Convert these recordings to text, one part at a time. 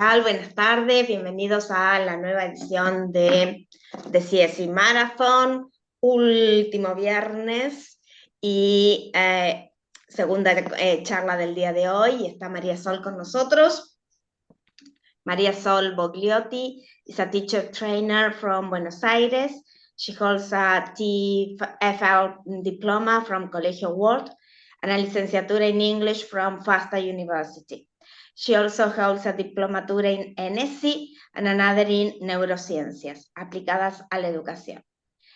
Tal? Buenas tardes, bienvenidos a la nueva edición de CSE Marathon, último viernes y segunda charla del día de hoy. Está María Sol con nosotros. María Sol Bogliotti is a teacher trainer from Buenos Aires. She holds a TFL diploma from Colegio World and a licenciatura in English from FASTA University. She also holds a diplomatura in NSC and another in Neurociencias, aplicadas a la educación.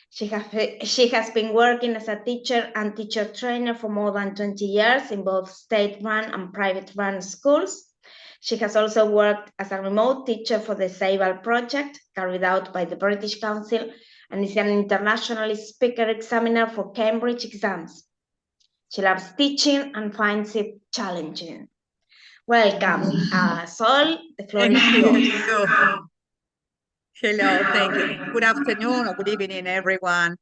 She has been working as a teacher and teacher trainer for more than 20 years in both state-run and private-run schools. She has also worked as a remote teacher for the Sable project carried out by the British Council and is an international speaker examiner for Cambridge exams. She loves teaching and finds it challenging. Welcome, Sol. The floor is yours. Hello, thank you. Good afternoon or good evening, everyone.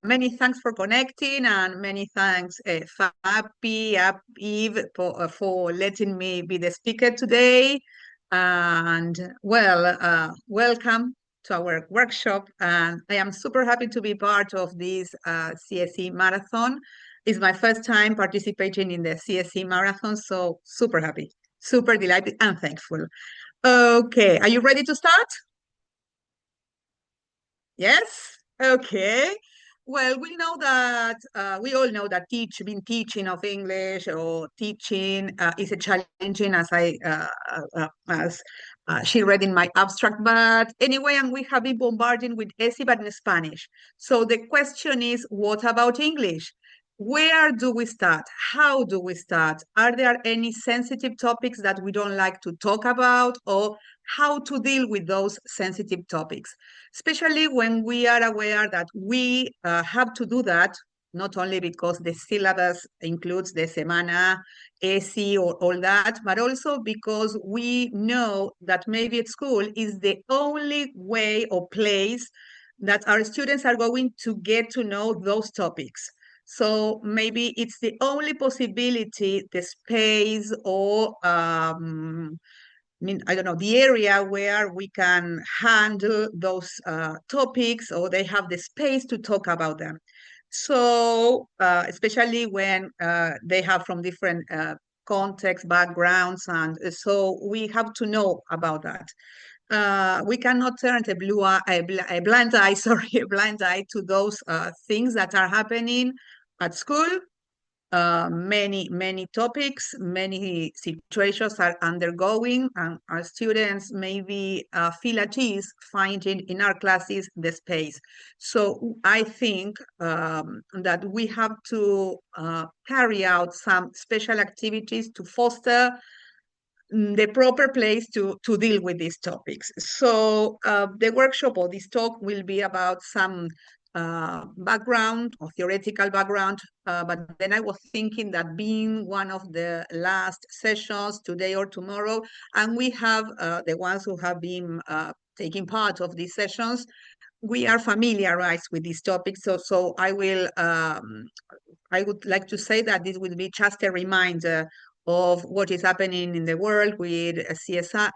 Many thanks for connecting and many thanks, Fabi, Eve, for letting me be the speaker today. And well, welcome to our workshop. And I am super happy to be part of this CSE Marathon. It's my first time participating in the CSE Marathon, so super happy, super delighted and thankful. Okay, are you ready to start? Yes? Okay. Well, we know that we all know that being teaching of English or teaching is a challenging, as she read in my abstract. But anyway, and we have been bombarding with ESI, but in Spanish. So the question is, what about English? Where do we start? How do we start? Are there any sensitive topics that we don't like to talk about, or how to deal with those sensitive topics? Especially when we are aware that we have to do that, not only because the syllabus includes the semana, ESI, or all that, but also because we know that maybe at school is the only way or place that our students are going to get to know those topics. So maybe it's the only possibility, the space, or I don't know, the area where we can handle those topics, or they have the space to talk about them. So especially when they have from different contexts, backgrounds, and so we have to know about that. We cannot turn a blind eye, sorry, a blind eye to those things that are happening at school. Many topics, many situations are undergoing, and our students maybe feel at ease finding in our classes the space. So I think that we have to carry out some special activities to foster the proper place to deal with these topics. So the workshop or this talk will be about some background or theoretical background, but then I was thinking that being one of the last sessions today or tomorrow, and we have the ones who have been taking part of these sessions, we are familiarized with these topics. So I would like to say that this will be just a reminder of what is happening in the world with CSE.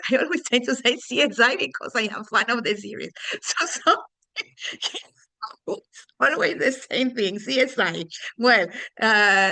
I always tend to say CSI because I am fan of the series. So always the same thing, CSI. Well,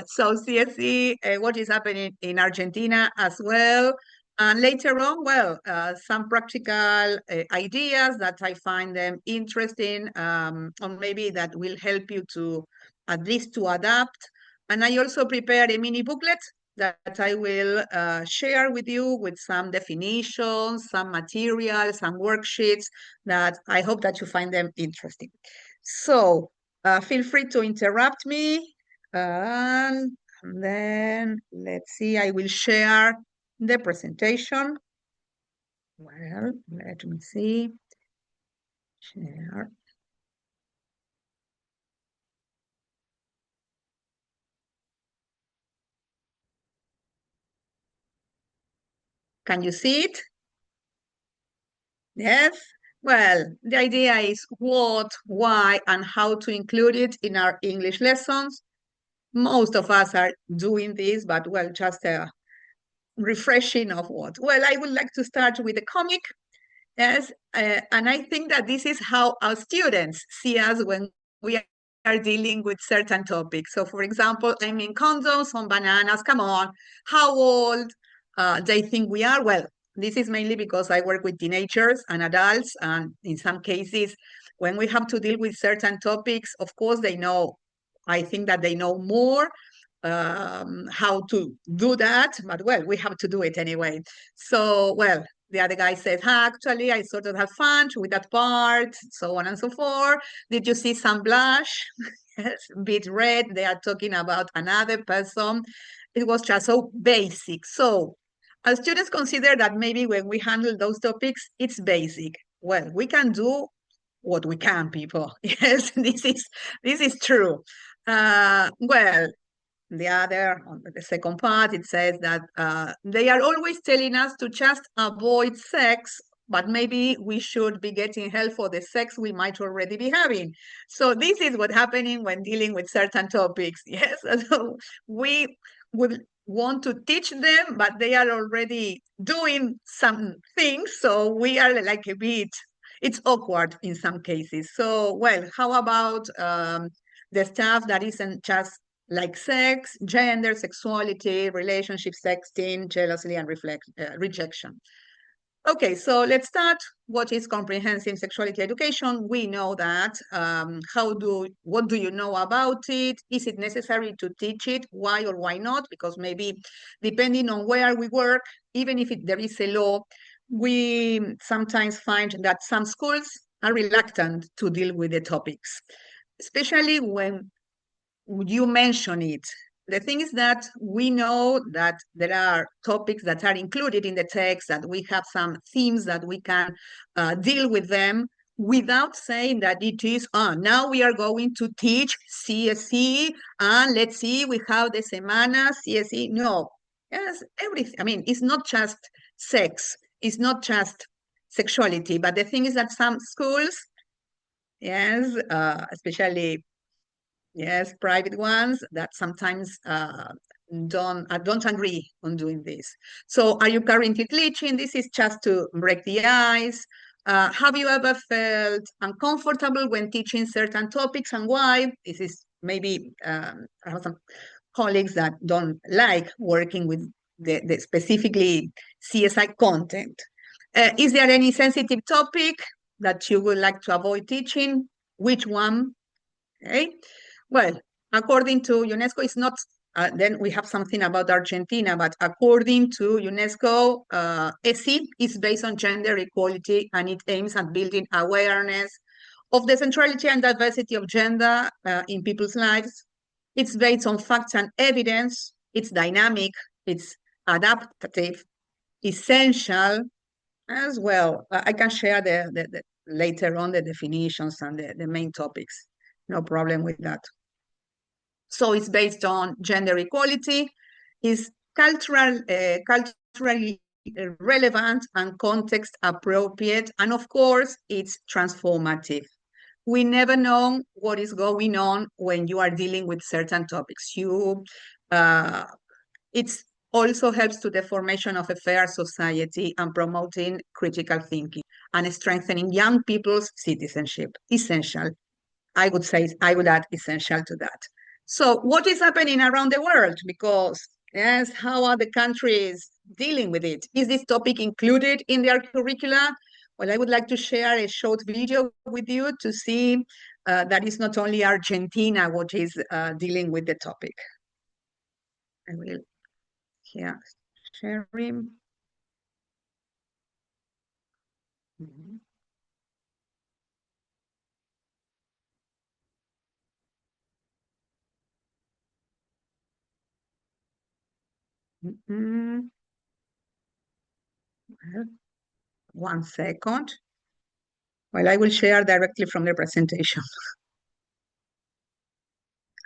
so CSE, what is happening in Argentina as well. And later on, well, some practical ideas that I find them interesting, or maybe that will help you to at least to adapt. And I also prepared a mini booklet that I will share with you with some definitions, some materials, some worksheets that I hope that you find them interesting. So feel free to interrupt me. And then let's see, I will share the presentation. Well, let me see. Share. Can you see it? Yes? Well, the idea is what, why, and how to include it in our English lessons. Most of us are doing this, but well, just refreshing of what? Well, I would like to start with a comic. Yes, and I think that this is how our students see us when we are dealing with certain topics. So, for example, I mean, condoms on bananas, come on, how old they think we are? Well, this is mainly because I work with teenagers and adults, and in some cases, when we have to deal with certain topics, of course, they know, I think that they know more how to do that, but well, we have to do it anyway. So, well, the other guy says, actually, I sort of have fun with that part, so on and so forth. Did you see some blush? Yes, bit red. They are talking about another person. It was just so basic. So, as students consider that maybe when we handle those topics, it's basic. Well, we can do what we can, people. Yes, this is true. Well, on the second part, it says that they are always telling us to just avoid sex, but maybe we should be getting help for the sex we might already be having. So this is what's happening when dealing with certain topics. Yes, so we would want to teach them, but they are already doing some things. So we are like a bit, it's awkward in some cases. So, well, how about the stuff that isn't just like sex, gender, sexuality, relationship, sexting, jealousy, and rejection. Okay, so let's start. What is comprehensive sexuality education? We know that. What do you know about it? Is it necessary to teach it? Why or why not? Because maybe depending on where we work, even if there is a law, we sometimes find that some schools are reluctant to deal with the topics, especially when you mention it. The thing is that we know that there are topics that are included in the text, that we have some themes that we can deal with them without saying that it is, now we are going to teach CSE, and let's see, we have the semana CSE. No, yes, everything. I mean, it's not just sex, it's not just sexuality, but the thing is that some schools, yes, especially yes, private ones that sometimes don't agree on doing this. So are you currently teaching? This is just to break the ice. Have you ever felt uncomfortable when teaching certain topics, and why? This is maybe I have some colleagues that don't like working with the specifically CSI content. Is there any sensitive topic that you would like to avoid teaching? Which one? Okay. Well, according to UNESCO, it's not, then we have something about Argentina, but according to UNESCO, ESI is based on gender equality, and it aims at building awareness of the centrality and diversity of gender in people's lives. It's based on facts and evidence. It's dynamic. It's adaptive, essential as well. I can share the later on the definitions and the main topics. No problem with that. So it's based on gender equality, is culturally relevant and context appropriate, and of course, it's transformative. We never know what is going on when you are dealing with certain topics. It also helps to the formation of a fair society and promoting critical thinking and strengthening young people's citizenship. Essential. I would add essential to that. So what is happening around the world? Because yes, how are the countries dealing with it? Is this topic included in their curricula? Well, I would like to share a short video with you to see that it's not only Argentina what is dealing with the topic. I will here sharing. Mhm. Mhm. Well, 1 second. Well, I will share directly from the presentation.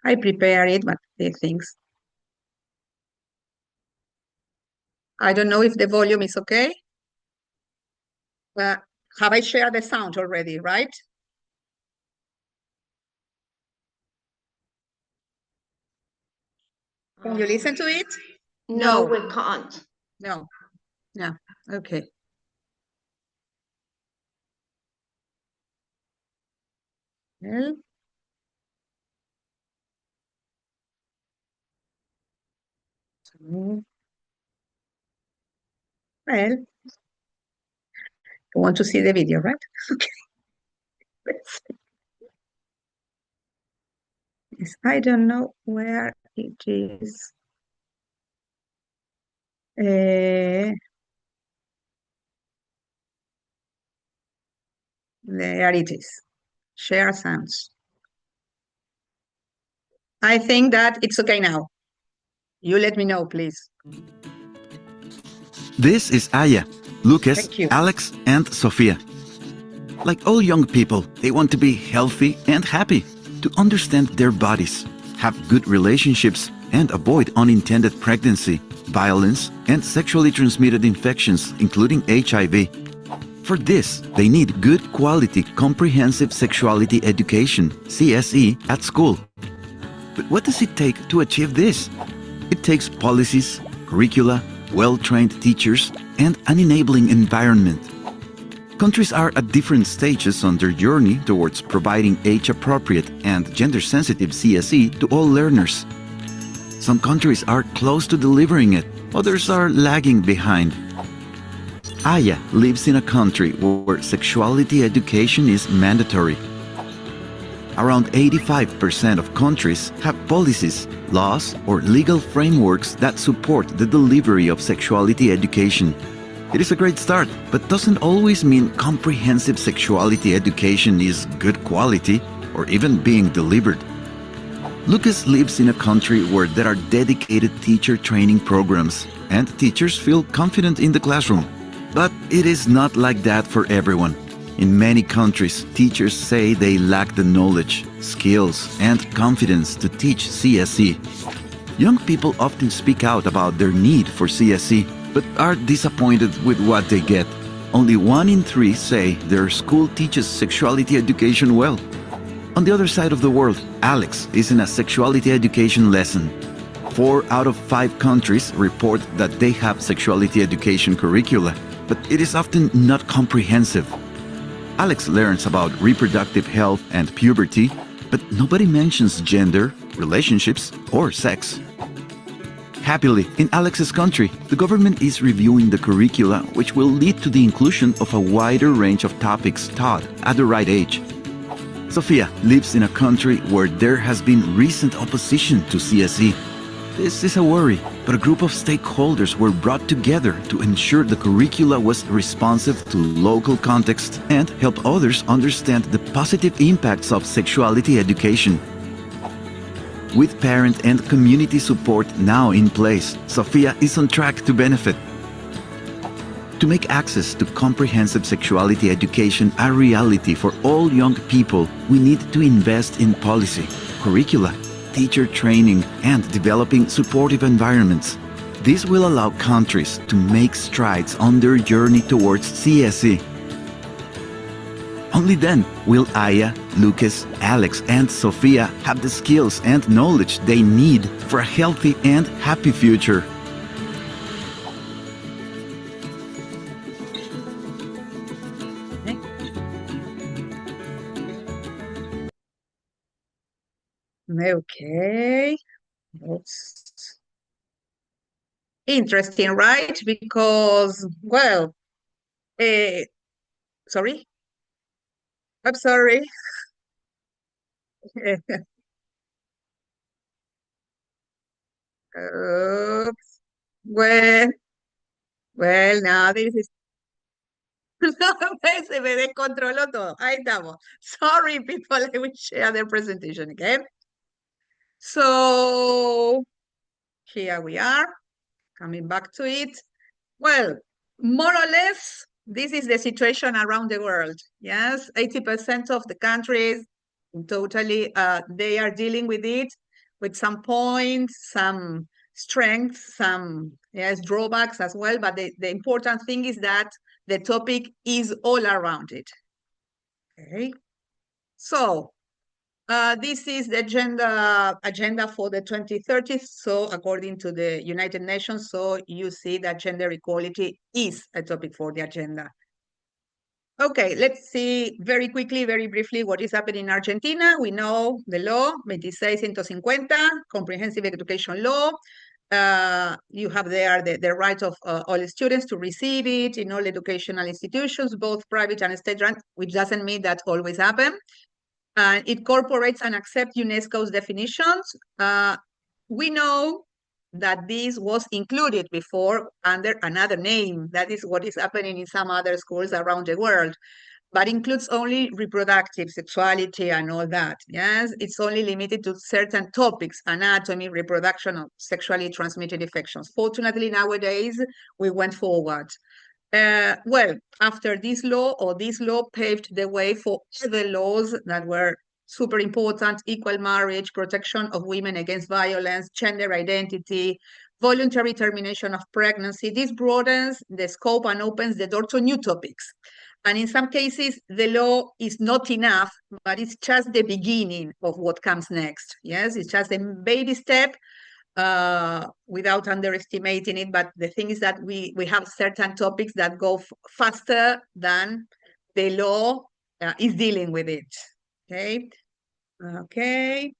I prepare it, but the things. I don't know if the volume is okay. Have I shared the sound already, right? Can you listen to it? No, No. we can't. No. Yeah. Okay. Well, so, well, you want to see the video, right? Okay. Let's see. Yes, I don't know where it is. Uh, there it is. Share sounds. I think that it's okay now. You let me know, please. This is Aya, Lucas, Thank you. Alex, and Sofia. Like all young people, they want to be healthy and happy, to understand their bodies, have good relationships, and avoid unintended pregnancy, violence, and sexually transmitted infections, including HIV. For this, they need good quality comprehensive sexuality education, CSE, at school. But what does it take to achieve this? It takes policies, curricula, well-trained teachers, and an enabling environment. Countries are at different stages on their journey towards providing age-appropriate and gender-sensitive CSE to all learners. Some countries are close to delivering it, others are lagging behind. Aya lives in a country where sexuality education is mandatory. Around 85% of countries have policies, laws, or legal frameworks that support the delivery of sexuality education. It is a great start, but doesn't always mean comprehensive sexuality education is good quality or even being delivered. Lucas lives in a country where there are dedicated teacher training programs and teachers feel confident in the classroom. But it is not like that for everyone. In many countries, teachers say they lack the knowledge, skills, and confidence to teach CSE. Young people often speak out about their need for CSE, but are disappointed with what they get. Only 1 in 3 say their school teaches sexuality education well. On the other side of the world, Alex is in a sexuality education lesson. 4 out of 5 countries report that they have sexuality education curricula, but it is often not comprehensive. Alex learns about reproductive health and puberty, but nobody mentions gender, relationships, or sex. Happily, in Alex's country, the government is reviewing the curricula, which will lead to the inclusion of a wider range of topics taught at the right age. Sofia lives in a country where there has been recent opposition to CSE. This is a worry, but a group of stakeholders were brought together to ensure the curricula was responsive to local context and help others understand the positive impacts of sexuality education. With parent and community support now in place, Sofia is on track to benefit. To make access to comprehensive sexuality education a reality for all young people, we need to invest in policy, curricula, teacher training, and developing supportive environments. This will allow countries to make strides on their journey towards CSE. Only then will Aya, Lucas, Alex, and Sofia have the skills and knowledge they need for a healthy and happy future. Okay. That's interesting, right? Because, well, uh, sorry, I'm sorry. Oops. Well, well, now this is. Se me descontroló todo. Ahí estamos. Sorry, people, I will share the presentation again. So, here we are, coming back to it. Well, more or less, this is the situation around the world. Yes, 80% of the countries totally, they are dealing with it with some points, some strengths, some yes, drawbacks as well. But the important thing is that the topic is all around it. Okay, so This is the agenda for the 2030s. So according to the United Nations, so you see that gender equality is a topic for the agenda. Okay, let's see very quickly, very briefly, what is happening in Argentina. We know the law, 2650, comprehensive education law. You have there the right of all students to receive it in all educational institutions, both private and state run, which doesn't mean that always happen. And it incorporates and accepts UNESCO's definitions. We know that this was included before under another name. That is what is happening in some other schools around the world, but includes only reproductive sexuality and all that. Yes, it's only limited to certain topics, anatomy, reproduction of sexually transmitted infections. Fortunately, nowadays, we went forward. Well, after this law paved the way for other laws that were super important: equal marriage, protection of women against violence, gender identity, voluntary termination of pregnancy. This broadens the scope and opens the door to new topics. And in some cases, the law is not enough, but it's just the beginning of what comes next. Yes, it's just a baby step without underestimating it. But the thing is that we have certain topics that go faster than the law is dealing with it. Okay. Okay.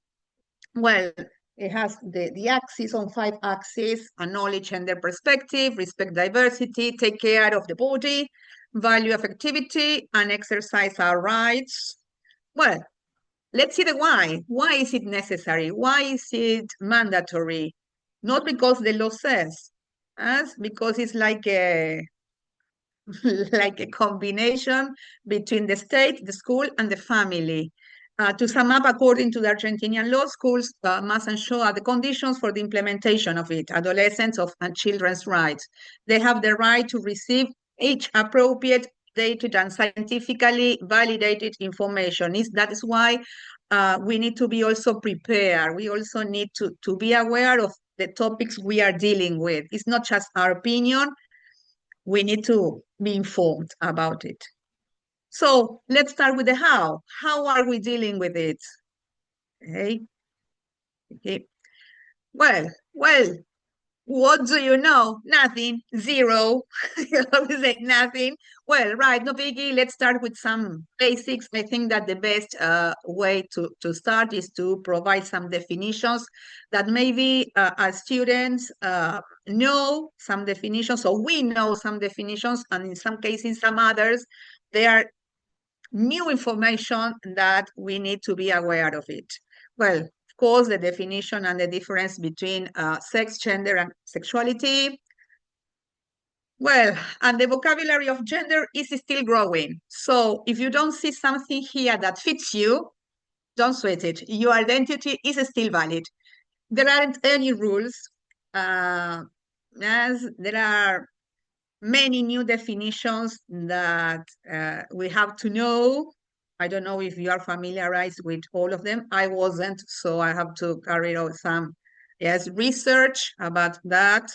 Well, it has the axis on 5 axes: acknowledge gender perspective, respect diversity, take care of the body, value affectivity, and exercise our rights. Well, let's see the why. Why is it necessary? Why is it mandatory? Not because the law says, because it's like a like a combination between the state, the school, and the family. To sum up, according to the Argentinian law, schools must ensure the conditions for the implementation of it, adolescents and children's rights. They have the right to receive each appropriate, dated, and scientifically validated information. That is why we need to be also prepared. We also need to be aware of the topics we are dealing with. It's not just our opinion. We need to be informed about it. So let's start with the how. How are we dealing with it? Okay. Okay. Well, what do you know? Nothing, zero. You always say nothing. Well, right, no biggie. Let's start with some basics. I think that the best way to start is to provide some definitions that maybe as students know some definitions, so we know some definitions, and in some cases, some others, they are new information that we need to be aware of it. Well, of course, the definition and the difference between sex, gender, and sexuality. Well, and the vocabulary of gender is still growing. So if you don't see something here that fits you, don't sweat it. Your identity is still valid. There aren't any rules, as there are many new definitions that we have to know. I don't know if you are familiarized with all of them. I wasn't, so I have to carry out some research about that.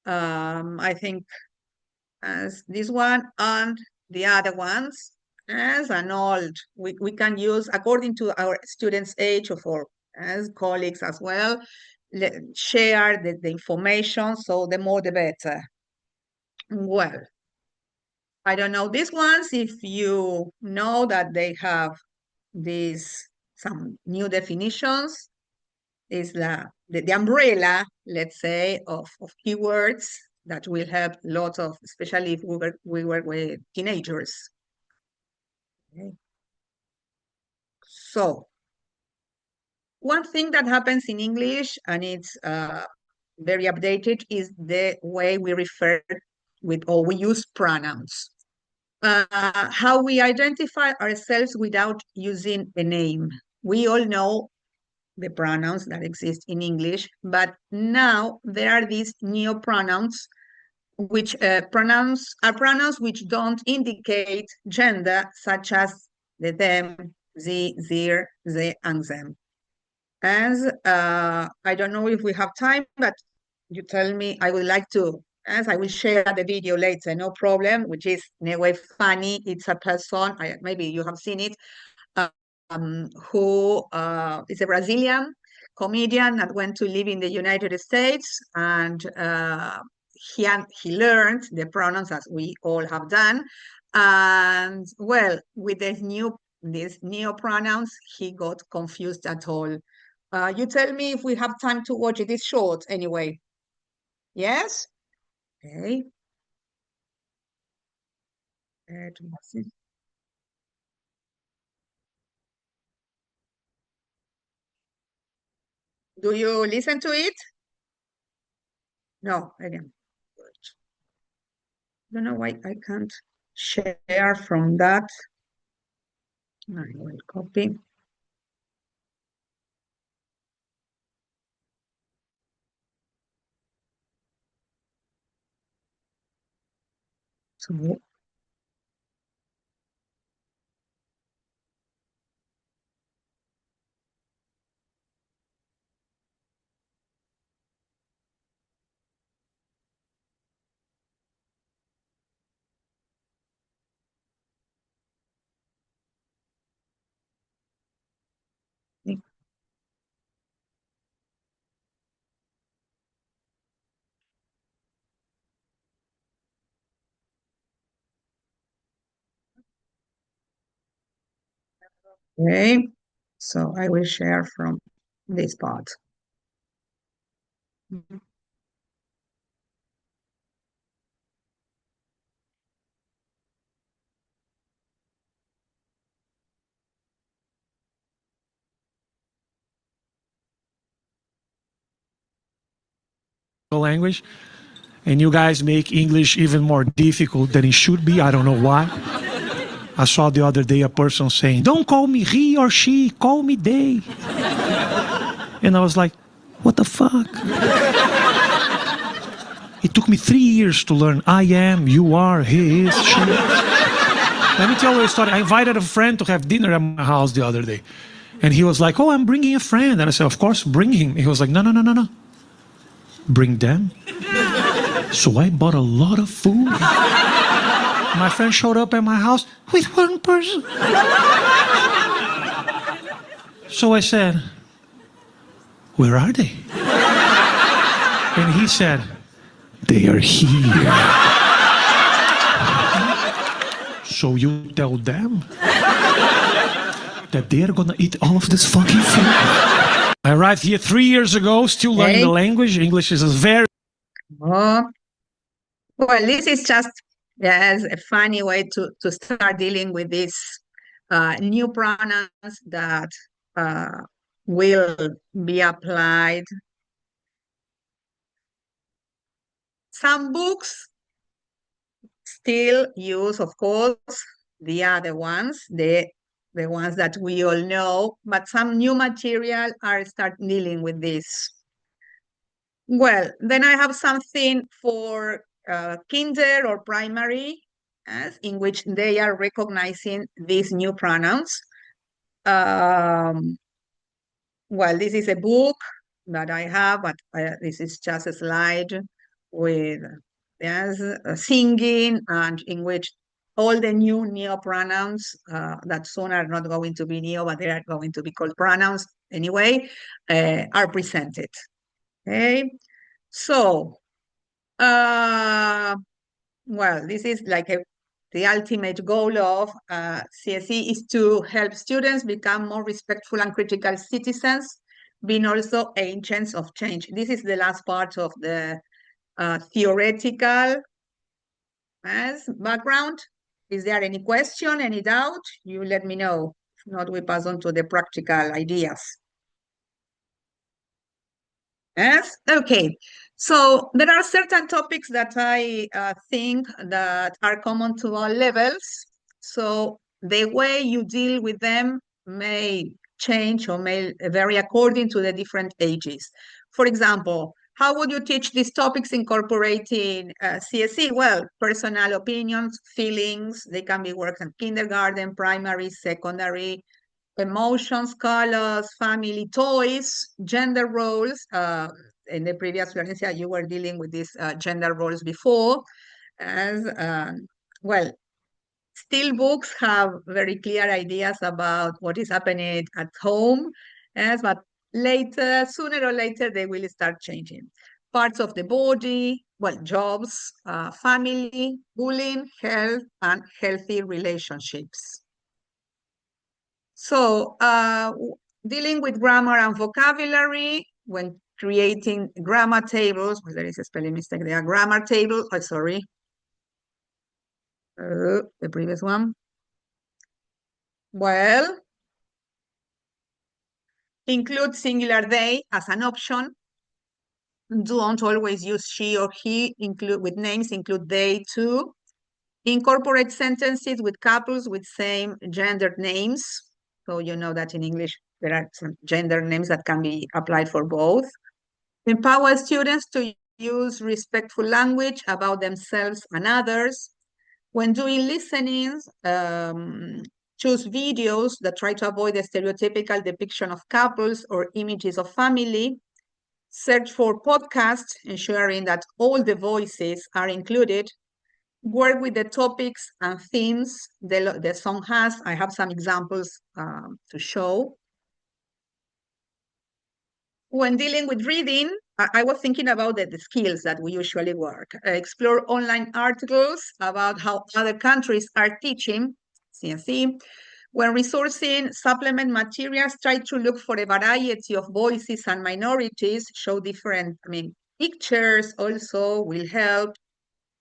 I think as this one and the other ones as an old, we can use according to our students' age or as colleagues as well, share the information, so the more the better. Well, I don't know these ones, if you know that they have some new definitions, is the umbrella, let's say, of keywords that will help lots of, especially if we were with teenagers. Okay. So, one thing that happens in English, and it's very updated, is the way we refer with, or we use pronouns. How we identify ourselves without using a name. We all know the pronouns that exist in English, but now there are these neo pronouns, which pronouns which don't indicate gender, such as the them, sie, their, they, and them. As I don't know if we have time, but you tell me. I would like to, as I will share the video later, no problem, which is in a way funny. It's a person, maybe you have seen it, who is a Brazilian comedian that went to live in the United States, and he learned the pronouns as we all have done. And well, with these neo pronouns, he got confused at all. You tell me if we have time to watch it. It's short anyway. Yes? Okay. Do you listen to it? No, again. Don't know why I can't share from that. I will copy. So okay, so I will share from this part. Language, and you guys make English even more difficult than it should be. I don't know why. I saw the other day a person saying, "Don't call me he or she, call me they." And I was like, what the fuck? It took me 3 years to learn I am, you are, he is, she is. Let me tell you a story. I invited a friend to have dinner at my house the other day. And he was like, "Oh, I'm bringing a friend." And I said, "Of course, bring him." He was like, "No, no, no, no, no. Bring them." So I bought a lot of food. My friend showed up at my house with one person. So I said, "Where are they?" And he said, "They are here." So you tell them that they're gonna eat all of this fucking food. I arrived here 3 years ago, still learning the language. English is a very... Oh, well, this is just as a funny way to start dealing with these new pronouns that will be applied. Some books still use, of course, the other ones, the ones that we all know, but some new material are start dealing with this. Well, then I have something for kinder or primary, in which they are recognizing these new pronouns. Well, this is a book that I have, but this is just a slide with singing, and in which all the new neo pronouns that soon are not going to be neo, but they are going to be called pronouns anyway, are presented. Okay, so well, this is like the ultimate goal of CSE is to help students become more respectful and critical citizens, being also agents of change. This is the last part of the theoretical background. Is there any question, any doubt? You let me know. If not, we pass on to the practical ideas. Yes, okay. So there are certain topics that I think that are common to all levels. So the way you deal with them may change or may vary according to the different ages. For example, how would you teach these topics incorporating CSE? Well, personal opinions, feelings, they can be worked in kindergarten, primary, secondary, emotions, colors, family, toys, gender roles. In the previous Florencia, you were dealing with these gender roles before. As well, Still, books have very clear ideas about what is happening at home, yes, but later, sooner or later, they will start changing. Parts of the body, well, jobs, family, bullying, health, and healthy relationships. So, dealing with grammar and vocabulary, when creating grammar tables, well, there is a spelling mistake there, grammar table, oh, sorry, the previous one. Well, include singular they as an option. Don't always use she or he. Include with names, include they too. Incorporate sentences with couples with same gendered names. So you know that in English, there are some gender names that can be applied for both. Empower students to use respectful language about themselves and others. When doing listenings, choose videos that try to avoid the stereotypical depiction of couples or images of family. Search for podcasts, ensuring that all the voices are included. Work with the topics and themes the song has. I have some examples to show. When dealing with reading, I was thinking about the skills that we usually work. Explore online articles about how other countries are teaching, CSE. When resourcing supplement materials, try to look for a variety of voices and minorities, show different, pictures also will help.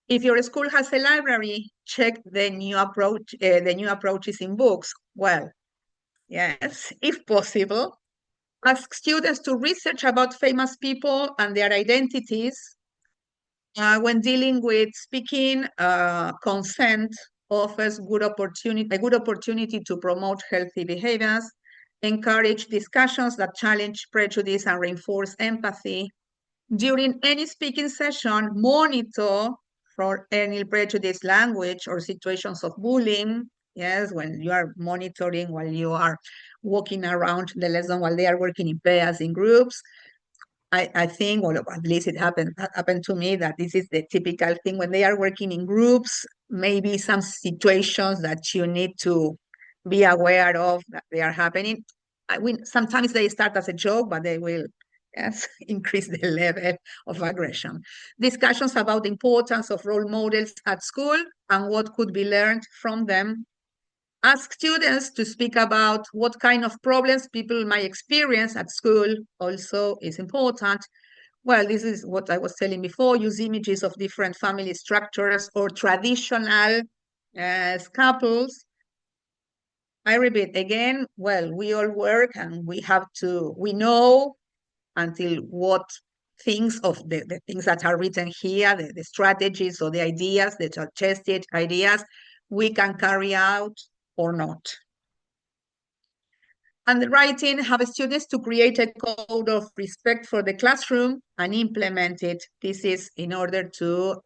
If your school has a library, check the new approaches in books. Well, yes, if possible. Ask students to research about famous people and their identities. When dealing with speaking, consent offers a good opportunity to promote healthy behaviors, encourage discussions that challenge prejudice and reinforce empathy. During any speaking session, monitor for any prejudice language or situations of bullying. Yes, when you are monitoring while you are walking around the lesson, while they are working in pairs, in groups. I think, or at least it happened to me, that this is the typical thing when they are working in groups, maybe some situations that you need to be aware of that they are happening. Sometimes they start as a joke, but they will, yes, increase the level of aggression. Discussions about the importance of role models at school and what could be learned from them. Ask students to speak about what kind of problems people might experience at school also is important. Well, this is what I was telling before. Use images of different family structures or traditional couples. I repeat again, well, we all work and we know until what things of the things that are written here, the strategies or the ideas, the suggested ideas, we can carry out or not. And the writing, have students to create a code of respect for the classroom and implement it. This is in order to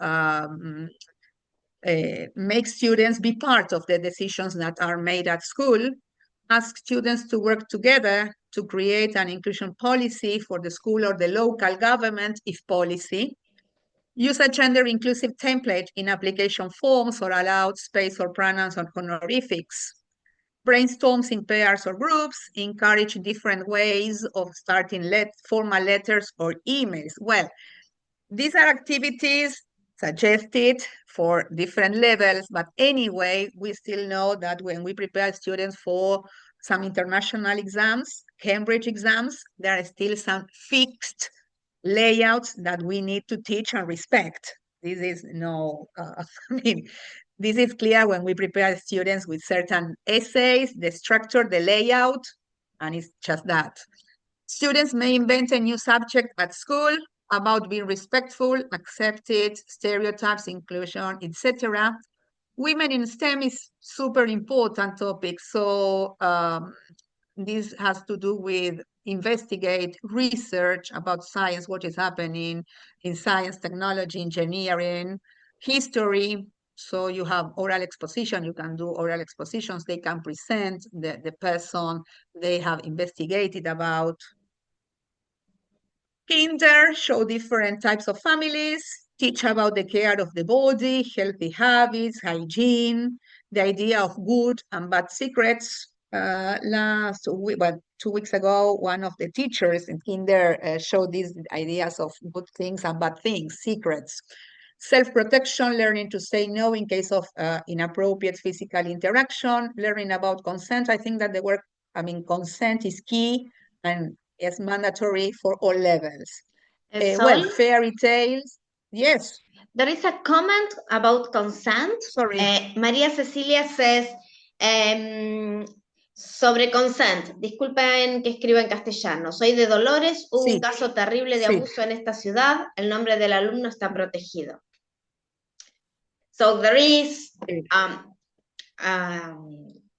make students be part of the decisions that are made at school. Ask students to work together to create an inclusion policy for the school or the local government, if policy. Use a gender inclusive template in application forms or allow space for pronouns or honorifics. Brainstorms in pairs or groups, encourage different ways of starting formal letters or emails. Well, these are activities suggested for different levels, but anyway, we still know that when we prepare students for some international exams, Cambridge exams, there are still some fixed layouts that we need to teach and respect. This is this is clear when we prepare students with certain essays, the structure, the layout, and it's just that. Students may invent a new subject at school about being respectful, accepted, stereotypes, inclusion, etc. Women in STEM is super important topic. So this has to do with investigate, research about science, what is happening in science, technology, engineering, history. So you have oral exposition, you can do oral expositions, they can present the person they have investigated about. Kinder, show different types of families, teach about the care of the body, healthy habits, hygiene. the idea of good and bad secrets. Last week, well, 2 weeks ago, one of the teachers in kinder showed these ideas of good things and bad things, secrets. Self-protection, learning to say no in case of inappropriate physical interaction, learning about consent. I think that consent is key and is mandatory for all levels. Well, fairy tales, yes. There is a comment about consent. Sorry. María Cecilia says, sobre consent, disculpen que escriba en castellano, soy de Dolores, hubo un caso terrible de abuso en esta ciudad, el nombre del alumno está protegido. So there is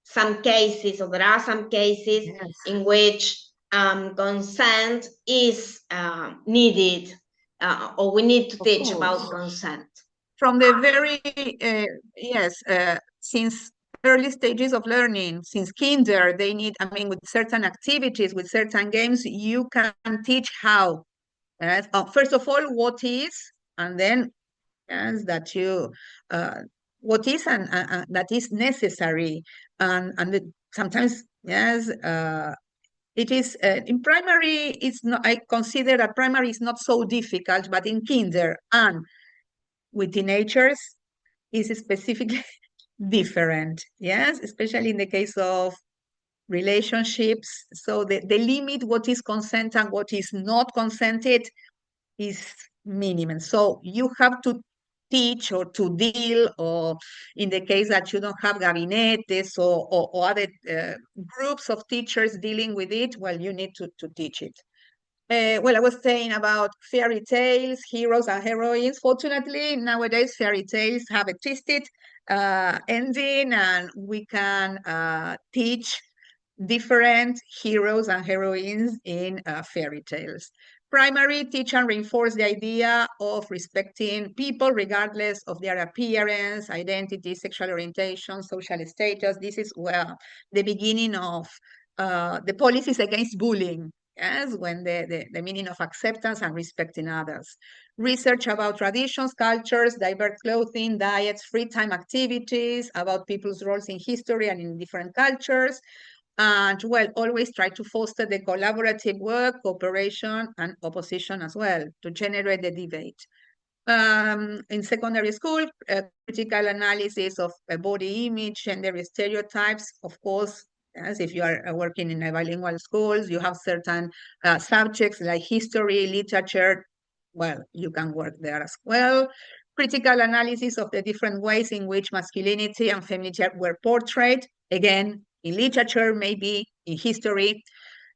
some cases, or there are some cases in which consent is needed, or we need to teach about consent. From the very, since early stages of learning, since kinder, they need, with certain activities, with certain games, you can teach how. First of all, what is, and then that you, what is and that is necessary. And sometimes, it is, in primary, it's not, I consider that primary is not so difficult, but in kinder and with teenagers is specifically different, yes, especially in the case of relationships. So the limit, what is consent and what is not consented, is minimum. So you have to teach or to deal, or in the case that you don't have gabinetes or other groups of teachers dealing with it, well, you need to teach it. Well, I was saying about fairy tales, heroes and heroines. Fortunately, nowadays, fairy tales have a twisted ending, and we can teach different heroes and heroines in fairy tales. Primary, teach and reinforce the idea of respecting people regardless of their appearance, identity, sexual orientation, social status. This is, well, the beginning of the policies against bullying. Yes, when the meaning of acceptance and respecting others. Research about traditions, cultures, diverse clothing, diets, free time activities, about people's roles in history and in different cultures. And, well, always try to foster the collaborative work, cooperation, and opposition as well, to generate the debate. In secondary school, critical analysis of body image, gender stereotypes, of course. As if you are working in a bilingual schools, you have certain subjects like history, literature. Well, you can work there as well. Critical analysis of the different ways in which masculinity and femininity were portrayed. Again, in literature, maybe in history.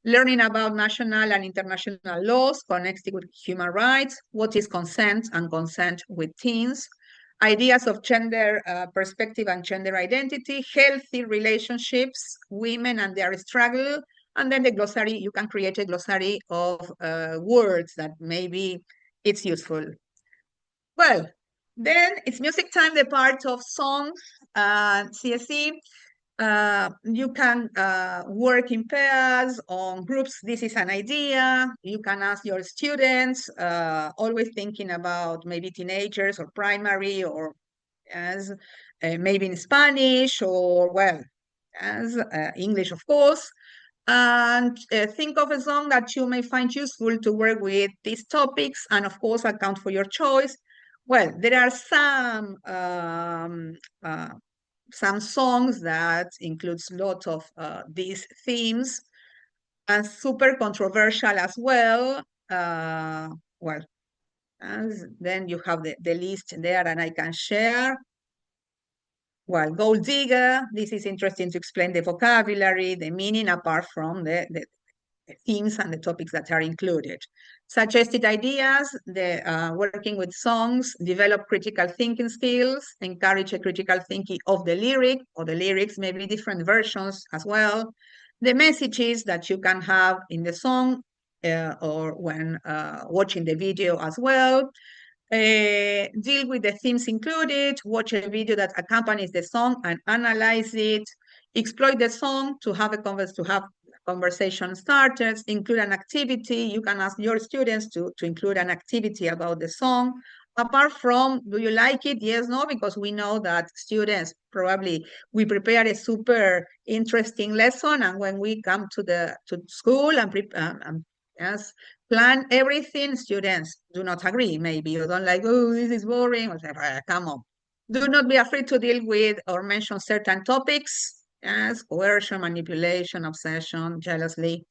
Learning about national and international laws connected with human rights. What is consent and consent with teens? Ideas of gender perspective and gender identity, healthy relationships, women and their struggle, and then the glossary. You can create a glossary of words that maybe it's useful. Well, then it's music time, the part of songs, CSE. You can work in pairs, on groups. This is an idea. You can ask your students, always thinking about maybe teenagers or primary, or as maybe in Spanish, or, well, as English, of course. And think of a song that you may find useful to work with these topics, and of course account for your choice. Well, there are some songs that includes a lot of these themes, and super controversial as well. Well, and then you have the list there, and I can share. Well, Gold Digger, this is interesting to explain the vocabulary, the meaning, apart from the themes and the topics that are included. Suggested ideas, working with songs, develop critical thinking skills, encourage a critical thinking of the lyric, or the lyrics, maybe different versions as well. The messages that you can have in the song, or when watching the video as well. Deal with the themes included, watch a video that accompanies the song and analyze it. Exploit the song to have conversation starters, include an activity. You can ask your students to include an activity about the song. apart from, do you like it? Yes, no, because we know that students probably, we prepare a super interesting lesson, and when we come to school and yes, plan everything, students do not agree. Maybe you don't like, oh, this is boring, or come on. Do not be afraid to deal with or mention certain topics, yes, coercion, manipulation, obsession, jealousy.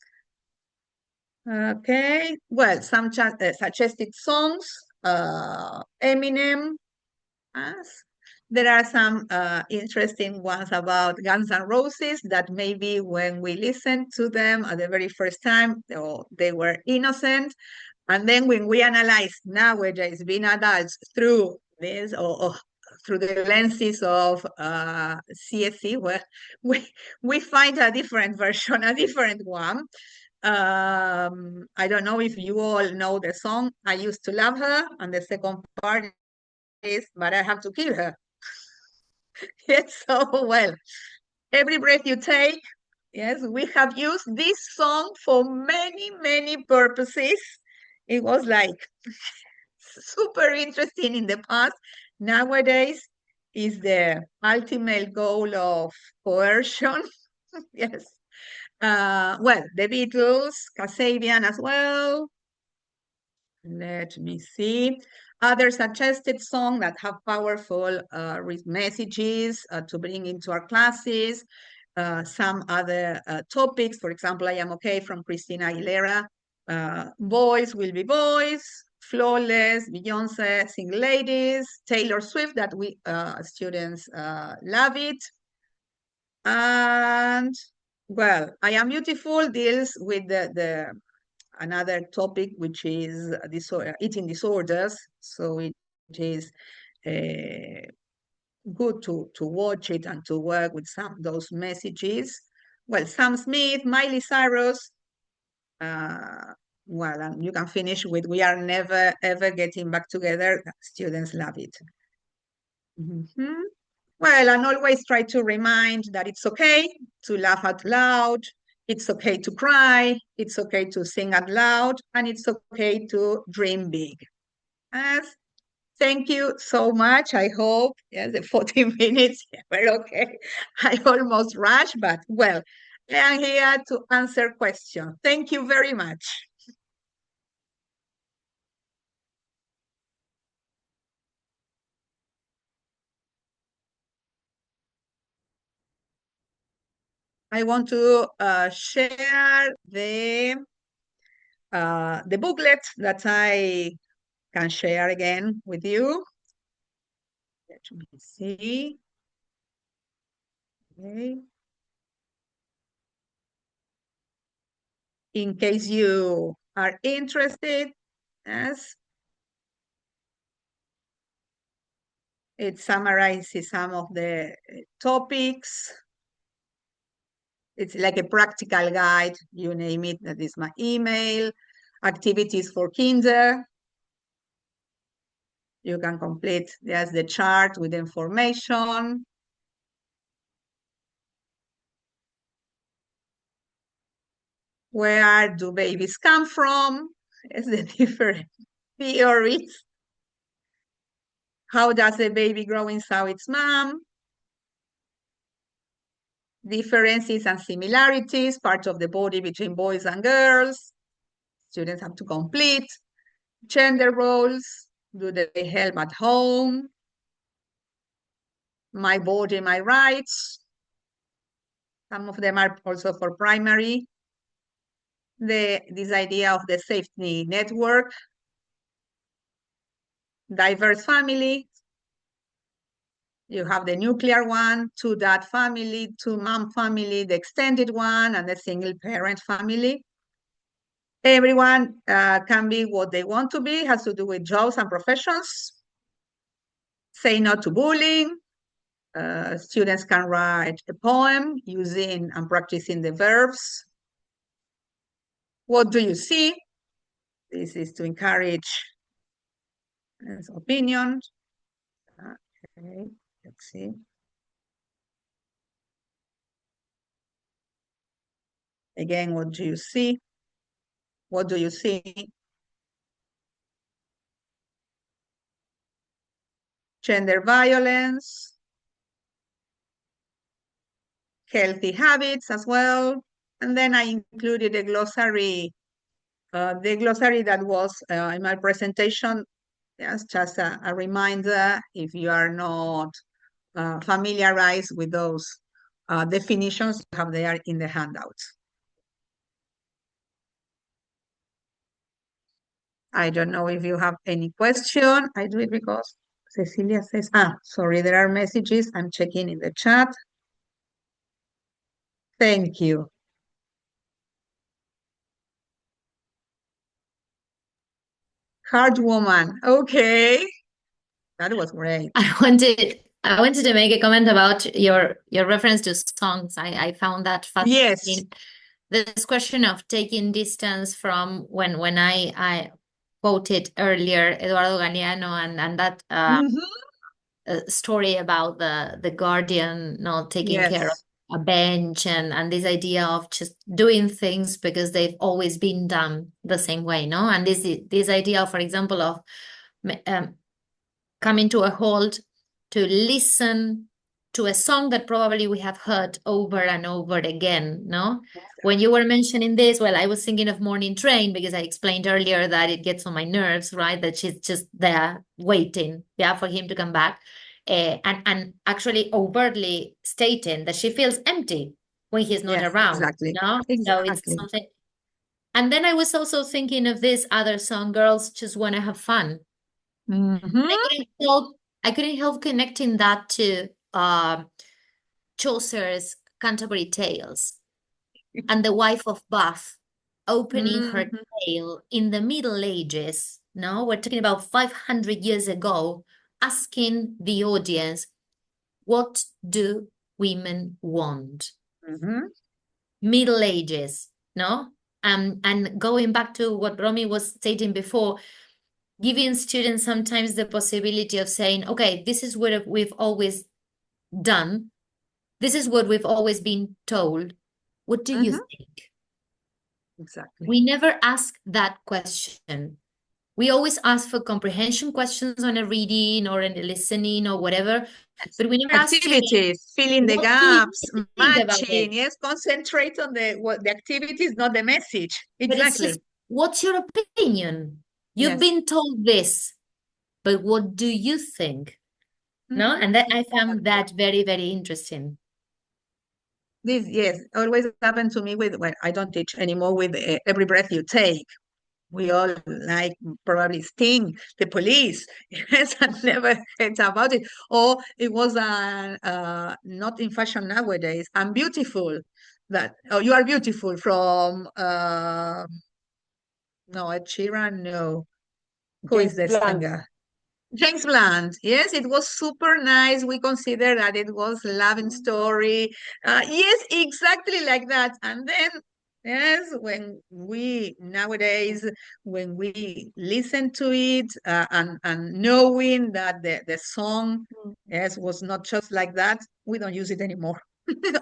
Okay, well, some suggested songs, Eminem. Yes. There are some interesting ones about Guns N' Roses that maybe when we listened to them at the very first time, they were innocent. And then when we analyze nowadays being adults through this or through the lenses of CSE, well, we find a different version, a different one. I don't know if you all know the song, I Used to Love Her, and the second part is, but I have to kill her. Yes, so well, every breath you take, yes, we have used this song for many, many purposes. It was like super interesting in the past. Nowadays is the ultimate goal of coercion. Yes. Well, the Beatles, Kasabian as well. Let me see. Other suggested songs that have powerful messages to bring into our classes. Some other topics, for example, I Am Okay from Christina Aguilera. Boys Will Be Boys, Flawless, Beyonce, Single Ladies, Taylor Swift, that we students love it. And well, I Am Beautiful deals with the another topic, which is eating disorders. So it is good to watch it and to work with some of those messages. Well, Sam Smith, Miley Cyrus. Well, and you can finish with We Are Never Ever Getting Back Together. Students love it. Mm-hmm. Well, and always try to remind that it's okay to laugh out loud, it's okay to cry, it's okay to sing out loud, and it's okay to dream big. Yes. Thank you so much. I hope, yes, the 40 minutes were okay. I almost rushed, but well, I am here to answer questions. Thank you very much. I want to share the booklet that I can share again with you. Let me see. Okay. In case you are interested, yes, it summarizes some of the topics. It's like a practical guide, you name it. That is my email. Activities for kinder. You can complete, yes, the chart with information. Where do babies come from? It's the different theories. How does the baby grow inside its mom? Differences and similarities, parts of the body between boys and girls. Students have to complete. Gender roles, do they help at home? My body, my rights. Some of them are also for primary. This idea of the safety network. Diverse family. You have the nuclear one, two dad family, two mom family, the extended one, and the single parent family. Everyone can be what they want to be, has to do with jobs and professions. Say no to bullying. Students can write a poem using and practicing the verbs. What do you see? This is to encourage opinion. Okay, let's see. Again, what do you see? What do you see? gender violence, healthy habits as well. And then I included a glossary, the glossary that was in my presentation. Yes, just a reminder if you are not familiarized with those definitions, you have there in the handouts. I don't know if you have any question. I do it because Cecilia says, sorry, there are messages. I'm checking in the chat. Thank you. Hard woman. Okay. That was great. I wanted to make a comment about your reference to songs. I found that fascinating. Yes. This question of taking distance from when I quoted earlier Eduardo Galeano and that story about the guardian not taking care of a bench and this idea of just doing things because they've always been done the same way, no? And this idea, for example, of coming to a halt to listen to a song that probably we have heard over and over again, no? When you were mentioning this, well, I was thinking of Morning Train because I explained earlier that it gets on my nerves, right? That she's just there waiting, for him to come back. And actually overtly stating that she feels empty when he's not around, exactly. no? So it's something. And then I was also thinking of this other song, Girls Just Want to Have Fun. I couldn't help connecting that to Chaucer's Canterbury Tales and the wife of Bath opening her tale in the Middle Ages. No, we're talking about 500 years ago, asking the audience, what do women want? Middle Ages, no? And going back to what Romy was stating before, giving students sometimes the possibility of saying, okay, this is what we've always done. This is what we've always been told. What do you think? Exactly. We never ask that question. We always ask for comprehension questions on a reading or in a listening or whatever, but we never ask activities, filling the gaps, matching. Yes, concentrate on the activities, not the message. Exactly. But it's just, what's your opinion? You've been told this, but what do you think? No, and that I found that very, very interesting. This always happened to me with, well, I don't teach anymore with Every Breath You Take. We all like probably Sting, the Police. Yes, I never heard about it. Or it was not in fashion nowadays. I'm Beautiful. You are beautiful from no, Ed Sheeran, no. Who is the singer? James Blunt. Yes, it was super nice. We consider that it was loving story. Yes, exactly like that. And then, yes, when we listen to it and knowing that the song, yes, was not just like that, we don't use it anymore.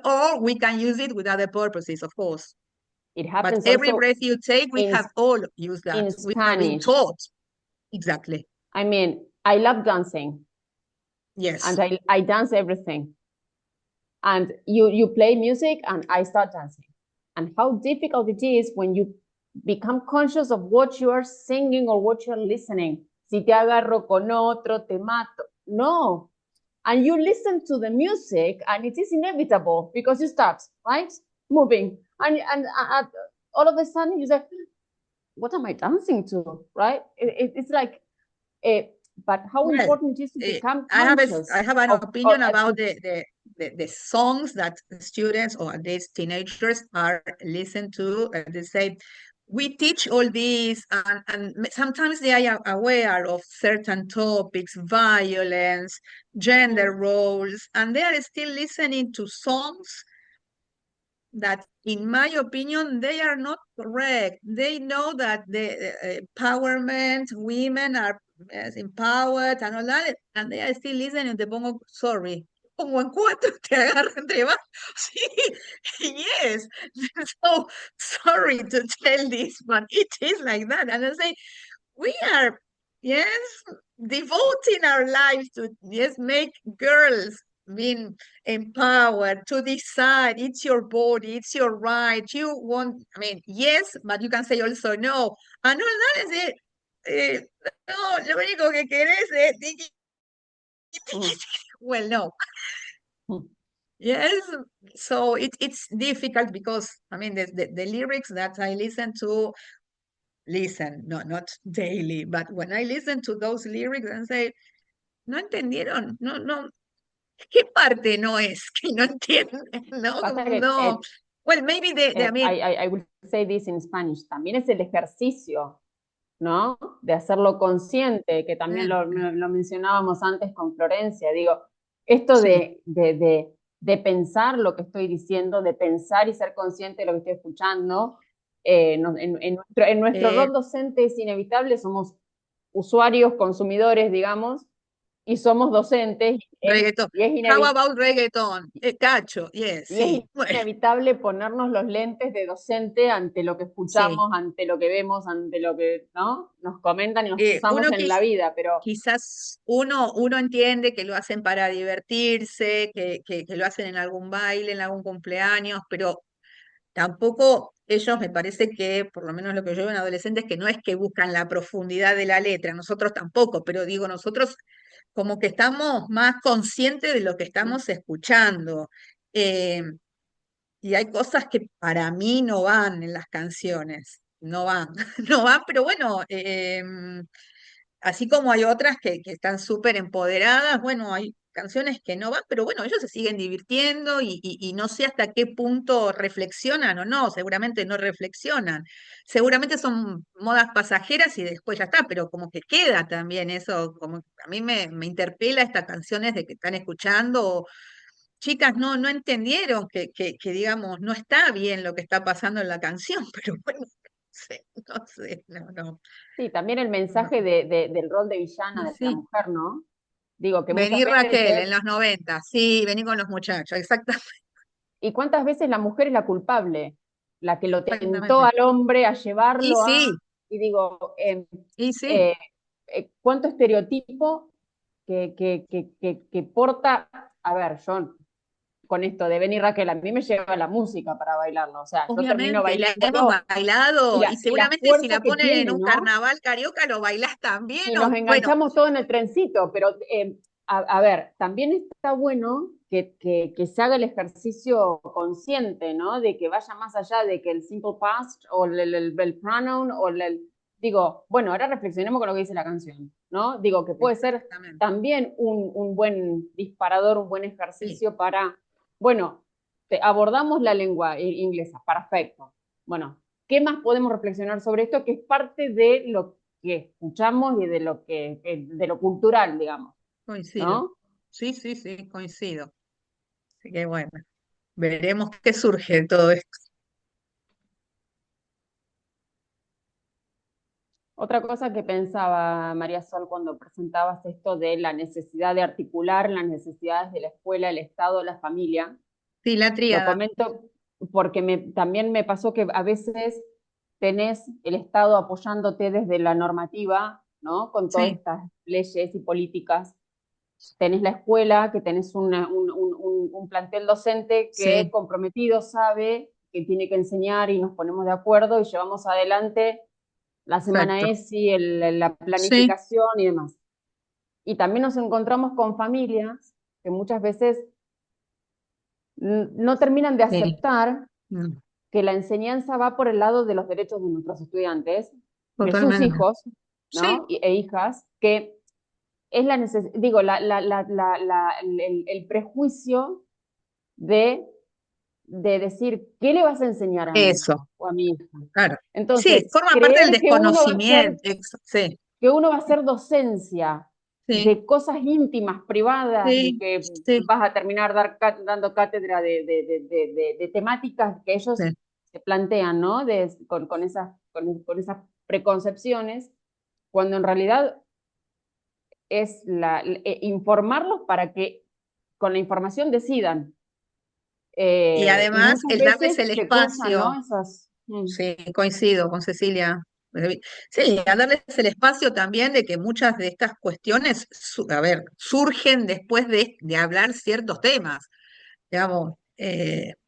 Or we can use it with other purposes, of course. It happens. But Every Breath You Take, we have all used that. In We Spanish. have been taught. Exactly. I mean, I love dancing. Yes. And I dance everything. And you play music and I start dancing. And how difficult it is when you become conscious of what you are singing or what you're listening. Si te agarro con otro, te mato. No. And you listen to the music and it is inevitable because you start, right? Moving. And all of a sudden you say, what am I dancing to, right? It's like, but how important it is to become conscious. I have an opinion about the songs that students or at least teenagers are listening to. They say, we teach all these, and sometimes they are aware of certain topics, violence, gender roles, and they are still listening to songs that, in my opinion, they are not correct. They know that the empowerment, women are empowered and all that, and they are still listening. Te pongo, sorry, pongo en cuatro, te agarro entre más. Sí, yes. So sorry to tell this, but it is like that. And I say, we are, yes, devoting our lives to just make girls being empowered to decide. It's your body, it's your right. You want, I mean, yes, but you can say also no. And all that is it. No, lo único que querés es well, no. Yes, so it's difficult because I mean the lyrics that I listen, no, not daily, but when I listen to those lyrics and say, no entendieron, no, ¿qué parte no es que no entienden? No, Pasa que no. Well, maybe I mean, I will say this in Spanish. También es el ejercicio, ¿no? De hacerlo consciente, que también lo mencionábamos antes con Florencia. Digo, esto sí. de pensar lo que estoy diciendo, de pensar y ser consciente de lo que estoy escuchando, en nuestro rol docente es inevitable, somos usuarios, consumidores, digamos, y somos docentes. Reggaetón. How about reggaetón? Cacho, yes, y sí. es inevitable ponernos los lentes de docente ante lo que escuchamos, Sí. ante lo que vemos, ante lo que, ¿no? Nos comentan y nos usamos Uno en la vida, pero quizás uno entiende que lo hacen para divertirse, que lo hacen en algún baile, en algún cumpleaños, pero tampoco ellos me parece que, por lo menos lo que yo veo en adolescentes, que no es que buscan la profundidad de la letra, nosotros tampoco, pero digo, nosotros como que estamos más conscientes de lo que estamos escuchando. Eh, y hay cosas que para mí no van en las canciones, no van, no van, pero bueno, así como hay otras que están súper empoderadas, bueno, hay canciones que no van, pero bueno, ellos se siguen divirtiendo y no sé hasta qué punto reflexionan o no, seguramente no reflexionan, seguramente son modas pasajeras y después ya está, pero como que queda también eso, como que a mí me interpela estas canciones de que están escuchando. Chicas, no entendieron que, digamos, no está bien lo que está pasando en la canción, pero bueno, no. sí, también el No. mensaje del rol de villana Y de la sí, mujer, ¿no? Digo, que muchas vení Raquel veces, en los 90, sí, vení con los muchachos, exactamente, y cuántas veces la mujer es la culpable, la que lo tentó exactamente. al hombre a Y llevarlo sí, y digo, y sí, eh, cuánto estereotipo que porta, a ver, yo con esto de venir Raquel, a mí me lleva la música para bailarlo, o sea, yo termino obviamente, la hemos bailándolo bailado y y la seguramente si fuerza la que ponen en tiene, un ¿no? carnaval carioca lo bailás también, Y nos o bueno, enganchamos todo en el trencito, pero a ver, también está bueno que se haga el ejercicio consciente, ¿no? De que vaya más allá de que el simple past o el pronoun o digo, bueno, ahora reflexionemos con lo que dice la canción, ¿no? Digo, que puede ser exactamente, también un buen disparador, un buen sí. ejercicio para, bueno, abordamos la lengua inglesa, perfecto. Bueno, ¿qué más podemos reflexionar sobre esto? Que es parte de lo que escuchamos y de de lo cultural, digamos, Coincido, ¿no? sí, coincido. Así que bueno, veremos qué surge de todo esto. Otra cosa que pensaba María Sol cuando presentabas esto de la necesidad de articular las necesidades de la escuela, el Estado, la familia, Sí, la lo tríada, comento porque también me pasó que a veces tenés el Estado apoyándote desde la normativa, ¿no? Con todas sí, estas leyes y políticas. Tenés la escuela, que tenés un plantel docente que sí, comprometido sabe que tiene que enseñar y nos ponemos de acuerdo y llevamos adelante la semana exacto. ESI, la Sí, planificación y demás. Y también nos encontramos con familias que muchas veces no terminan de sí, aceptar mm, que la enseñanza va por el lado de los derechos de nuestros estudiantes, de sus totalmente. hijos, Sí, ¿no? E hijas, que es digo, el prejuicio de decir, ¿qué le vas a enseñar a mi eso, hijo o a mi hija? claro. Sí, Entonces, forma parte del creer desconocimiento. Sí, que uno va a hacer docencia sí, de cosas íntimas, privadas, y sí, que sí, vas a terminar dando cátedra de temáticas que ellos sí. se plantean, ¿no? Con esas preconcepciones, cuando en realidad es informarlos para que con la información decidan. Y Y además, muchas el darles veces el se cruzan, ¿no? espacio. Esas. Sí, coincido con Cecilia. Sí, a darles el espacio también de que muchas de estas cuestiones, a ver, surgen después de hablar ciertos temas, digamos,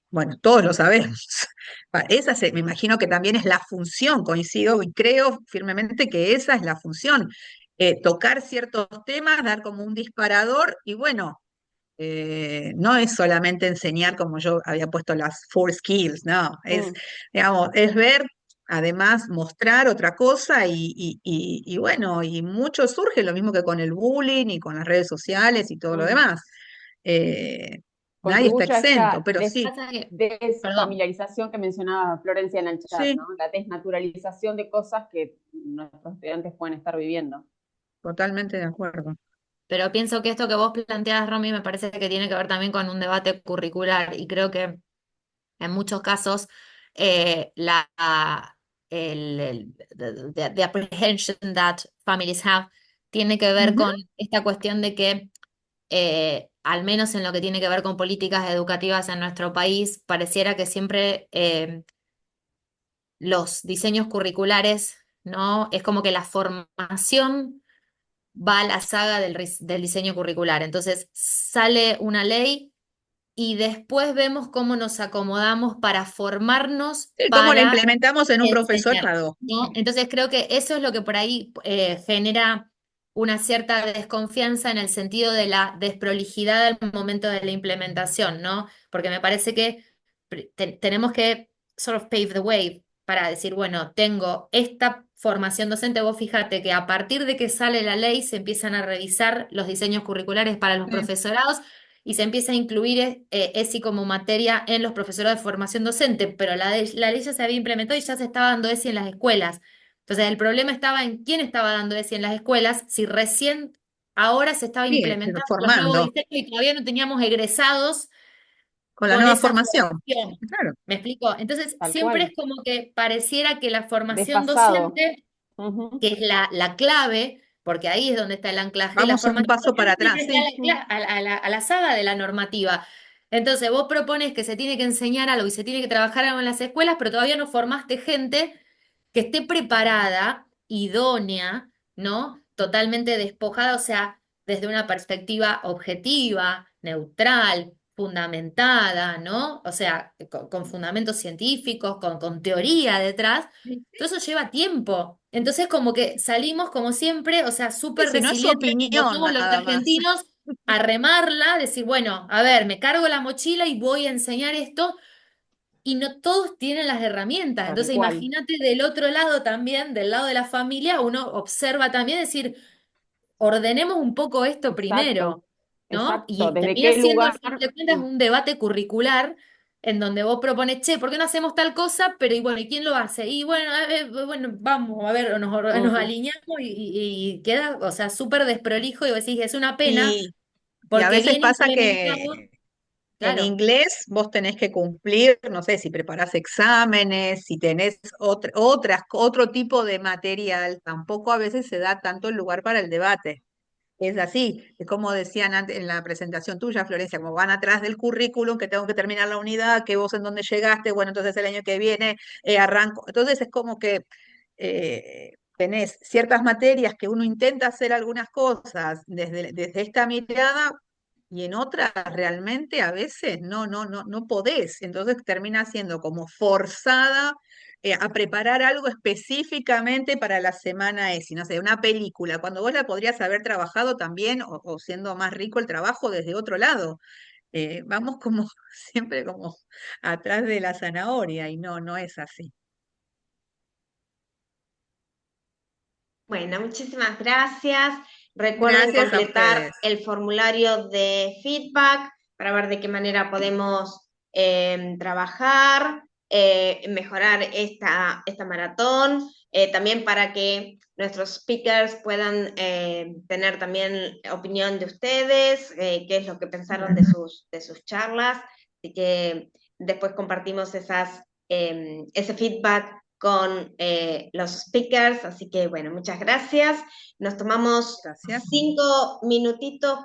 bueno, todos lo sabemos. Me imagino que también es la función, coincido y creo firmemente que esa es la función, tocar ciertos temas, dar como un disparador y bueno, no es solamente enseñar como yo había puesto las four skills, no, es, Mm, digamos, es ver, además mostrar otra cosa y bueno, y mucho surge, lo mismo que con el bullying y con las redes sociales y todo lo mm. demás. Eh, Nadie está Contribuye a exento, esta pero sí, Pasa que, perdón, desfamiliarización que mencionaba Florencia en el chat, sí, ¿no? La desnaturalización de cosas que nuestros estudiantes pueden estar viviendo. totalmente de acuerdo. pero pienso que esto que vos planteás, Romy, me parece que tiene que ver también con un debate curricular y creo que en muchos casos la the apprehension that families have tiene que ver Ujú. con esta cuestión de que al menos en lo que tiene que ver con políticas educativas en nuestro país, pareciera que siempre los diseños curriculares, ¿no? Es como que la formación va a la saga del diseño curricular. Entonces sale una ley y después vemos cómo nos acomodamos para formarnos Sí, ¿cómo la para implementamos en un enseñar, profesorado? ¿no? Entonces creo que eso es lo que por ahí genera una cierta desconfianza en el sentido de la desprolijidad al momento de la implementación, ¿no? Porque me parece que tenemos que sort of pave the way para decir, bueno, tengo esta formación docente, vos fíjate que a partir de que sale la ley se empiezan a revisar los diseños curriculares para los Sí, profesorados y se empieza a incluir ESI como materia en los profesorados de formación docente, pero la ley ya se había implementado y ya se estaba dando ESI en las escuelas. Entonces el problema estaba en quién estaba dando ESI en las escuelas, si recién ahora se estaba sí, implementando los nuevos formando diseños y todavía no teníamos egresados con la con nueva esa formación. formación. Claro, ¿Me explico? Entonces Tal siempre cual. es como que pareciera que la formación Desfasado. docente Ujú. que es la clave, porque ahí es donde está el anclaje, la vamos un formación paso para docente atrás, siempre está sí. a la saga de la normativa. Entonces, vos propones que se tiene que enseñar algo y se tiene que trabajar algo en las escuelas, pero todavía no formaste gente que esté preparada, idónea, ¿no? Totalmente despojada, o sea, desde una perspectiva objetiva, neutral, fundamentada, ¿no? O sea, con fundamentos científicos, con teoría detrás. Sí, Todo eso lleva tiempo. Entonces, como que salimos, como siempre, o sea, sí, súper si no es su resilientes, como opinión somos los nada más. argentinos, a remarla, decir, bueno, a ver, me cargo la mochila y voy a enseñar esto, y no todos tienen las herramientas. Tal Entonces, cual. imagínate del otro lado también, del lado de la familia, uno observa también, decir, ordenemos un poco esto primero, Exacto. ¿no? Exacto. Y ¿Desde termina qué siendo, al lugar? fin de cuentas, Mm, un debate curricular en donde vos propones, che, ¿por qué no hacemos tal cosa? Pero, y bueno, ¿y quién lo hace? Y bueno, a ver, bueno, vamos, a ver, nos ujú. alineamos y queda, o sea, súper desprolijo y vos decís, es una pena Y a porque veces bien pasa implementado, que en claro. inglés vos tenés que cumplir, no sé, si preparás exámenes, si tenés otro tipo de material, tampoco a veces se da tanto el lugar para el debate. Es así, es como decían antes en la presentación tuya, Florencia, como van atrás del currículum, que tengo que terminar la unidad, que vos en dónde llegaste, bueno, entonces el año que viene arranco. Entonces es como que tenés ciertas materias que uno intenta hacer algunas cosas desde esta mirada y en otras realmente a veces no podés. Entonces termina siendo como forzada a preparar algo específicamente para la semana ESI, no sé, una película, cuando vos la podrías haber trabajado también o siendo más rico el trabajo desde otro lado. Vamos como siempre como atrás de la zanahoria y no es así. Bueno, muchísimas gracias. Recuerden Gracias a completar ustedes. el formulario de feedback para ver de qué manera podemos trabajar, mejorar esta maratón, también para que nuestros speakers puedan tener también opinión de ustedes, qué es lo que pensaron de sus charlas. Así que después compartimos ese feedback con los speakers, así que bueno, muchas gracias. Nos tomamos Gracias. 5 minutitos